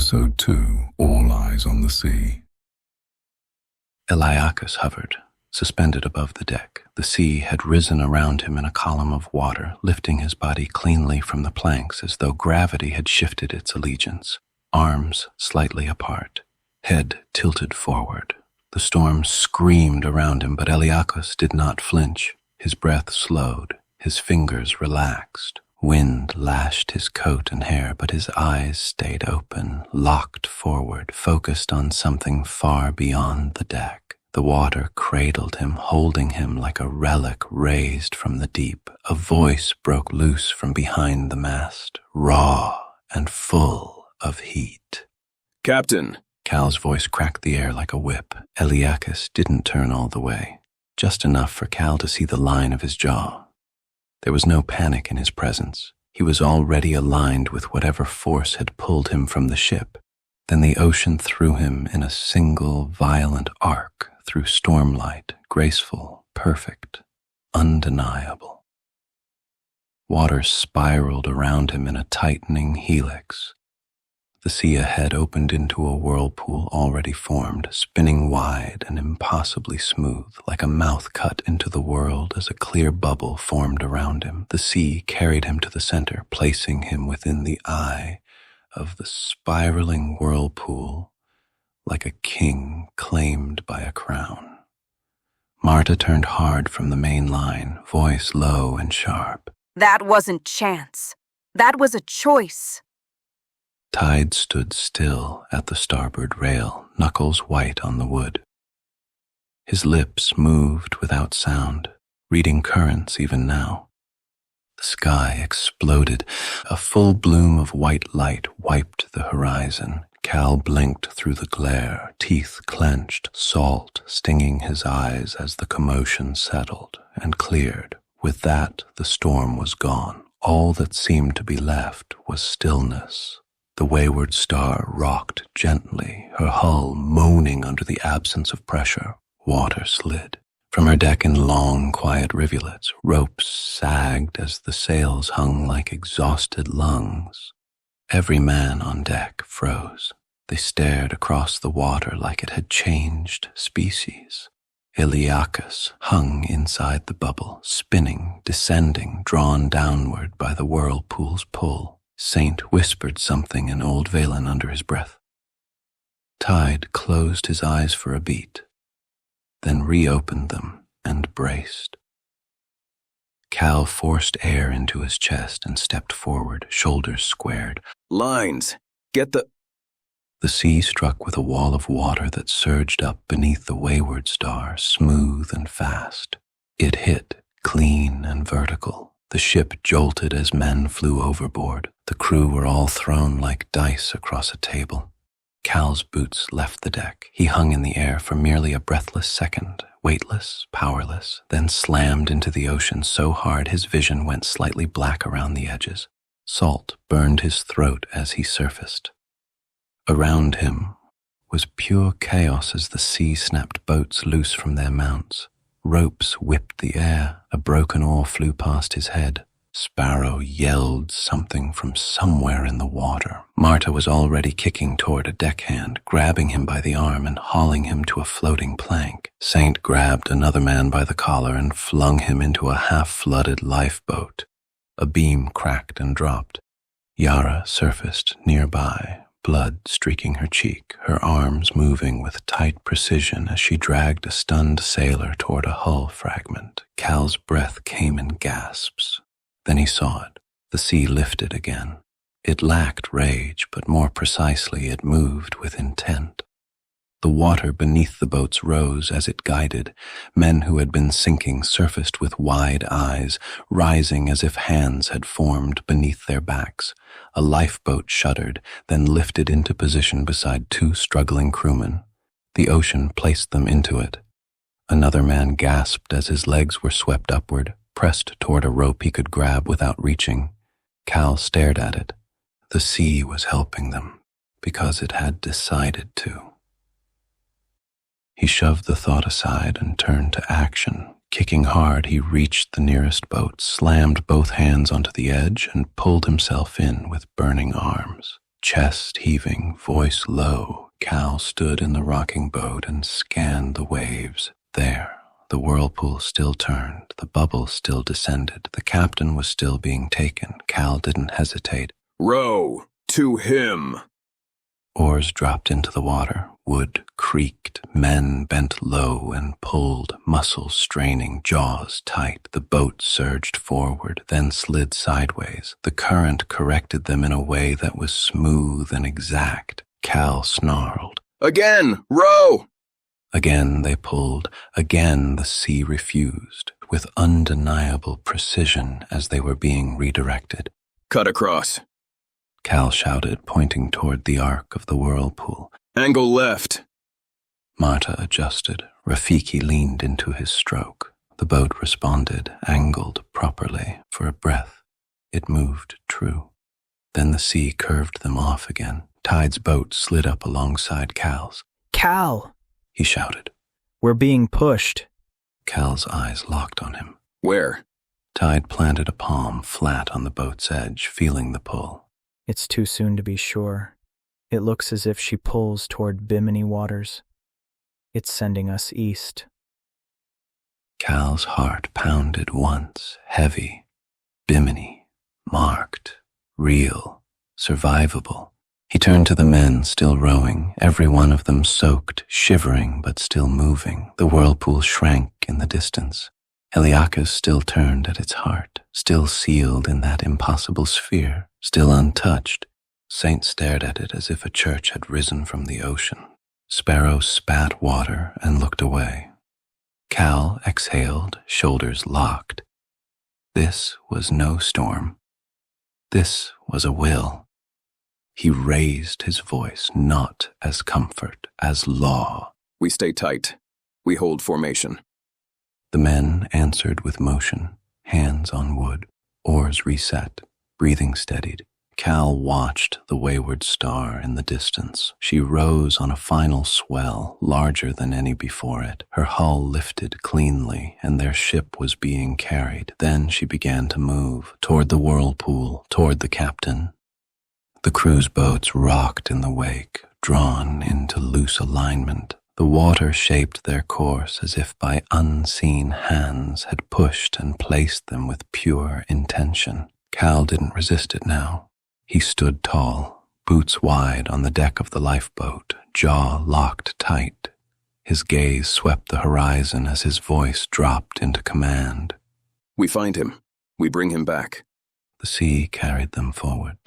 Episode 2, All Eyes on the Sea. Eliakis hovered, suspended above the deck. The sea had risen around him in a column of water, lifting his body cleanly from the planks as though gravity had shifted its allegiance. Arms slightly apart, head tilted forward. The storm screamed around him, but Eliakis did not flinch. His breath slowed, his fingers relaxed. Wind lashed his coat and hair, but his eyes stayed open, locked forward, focused on something far beyond the deck. The water cradled him, holding him like a relic raised from the deep. A voice broke loose from behind the mast, raw and full of heat. "Captain!" Cal's voice cracked the air like a whip. Eliakis didn't turn all the way, just enough for Cal to see the line of his jaw. There was no panic in his presence. He was already aligned with whatever force had pulled him from the ship. Then the ocean threw him in a single violent arc through stormlight, graceful, perfect, undeniable. Water spiraled around him in a tightening helix. The sea ahead opened into a whirlpool already formed, spinning wide and impossibly smooth, like a mouth cut into the world as a clear bubble formed around him. The sea carried him to the center, placing him within the eye of the spiraling whirlpool, like a king claimed by a crown. Marta turned hard from the main line, voice low and sharp. "That wasn't chance. That was a choice." Tide stood still at the starboard rail, knuckles white on the wood. His lips moved without sound, reading currents even now. The sky exploded. A full bloom of white light wiped the horizon. Cal blinked through the glare, teeth clenched, salt stinging his eyes as the commotion settled and cleared. With that, the storm was gone. All that seemed to be left was stillness. The wayward star rocked gently, her hull moaning under the absence of pressure. Water slid. From her deck in long, quiet rivulets, ropes sagged as the sails hung like exhausted lungs. Every man on deck froze. They stared across the water like it had changed species. Eliakis hung inside the bubble, spinning, descending, drawn downward by the whirlpool's pull. Saint whispered something in Old Valen under his breath. Tide closed his eyes for a beat, then reopened them and braced. Cal forced air into his chest and stepped forward, shoulders squared. "Lines! Get the—" The sea struck with a wall of water that surged up beneath the wayward star, smooth and fast. It hit, clean and vertical. The ship jolted as men flew overboard. The crew were all thrown like dice across a table. Cal's boots left the deck. He hung in the air for merely a breathless second, weightless, powerless, then slammed into the ocean so hard his vision went slightly black around the edges. Salt burned his throat as he surfaced. Around him was pure chaos as the sea snapped boats loose from their mounts. Ropes whipped the air. A broken oar flew past his head. Sparrow yelled something from somewhere in the water. Marta was already kicking toward a deckhand, grabbing him by the arm and hauling him to a floating plank. Saint grabbed another man by the collar and flung him into a half-flooded lifeboat. A beam cracked and dropped. Yara surfaced nearby, blood streaking her cheek, her arms moving with tight precision as she dragged a stunned sailor toward a hull fragment. Cal's breath came in gasps. Then he saw it. The sea lifted again. It lacked rage, but more precisely it moved with intent. The water beneath the boats rose as it guided. Men who had been sinking surfaced with wide eyes, rising as if hands had formed beneath their backs. A lifeboat shuddered, then lifted into position beside two struggling crewmen. The ocean placed them into it. Another man gasped as his legs were swept upward, pressed toward a rope he could grab without reaching. Cal stared at it. The sea was helping them, because it had decided to. He shoved the thought aside and turned to action. Kicking hard, he reached the nearest boat, slammed both hands onto the edge, and pulled himself in with burning arms. Chest heaving, voice low, Cal stood in the rocking boat and scanned the waves. There, the whirlpool still turned, the bubble still descended, the captain was still being taken. Cal didn't hesitate. Row to him. Oars dropped into the water, wood creaked, men bent low and pulled, muscles straining, jaws tight. The boat surged forward, then slid sideways. The current corrected them in a way that was smooth and exact. Cal snarled. Again, row! Again they pulled, again the sea refused, with undeniable precision as they were being redirected. Cut across. Cal shouted, pointing toward the arc of the whirlpool. Angle left. Marta adjusted. Rafiki leaned into his stroke. The boat responded, angled properly. For a breath, it moved true. Then the sea curved them off again. Tide's boat slid up alongside Cal's. Cal! He shouted. We're being pushed. Cal's eyes locked on him. Where? Tide planted a palm flat on the boat's edge, feeling the pull. It's too soon to be sure. It looks as if she pulls toward Bimini waters. It's sending us east. Cal's heart pounded once, heavy. Bimini, marked, real, survivable. He turned to the men still rowing, every one of them soaked, shivering but still moving. The whirlpool shrank in the distance. Heliacus still turned at its heart, still sealed in that impossible sphere, still untouched. Saint stared at it as if a church had risen from the ocean. Sparrow spat water and looked away. Cal exhaled, shoulders locked. This was no storm. This was a will. He raised his voice, not as comfort, as law. We stay tight. We hold formation. The men answered with motion, hands on wood, oars reset, breathing steadied. Cal watched the wayward star in the distance. She rose on a final swell, larger than any before it. Her hull lifted cleanly, and their ship was being carried. Then she began to move, toward the whirlpool, toward the captain. The cruise boats rocked in the wake, drawn into loose alignment. The water shaped their course as if by unseen hands had pushed and placed them with pure intention. Cal didn't resist it now. He stood tall, boots wide on the deck of the lifeboat, jaw locked tight. His gaze swept the horizon as his voice dropped into command. We find him. We bring him back. The sea carried them forward.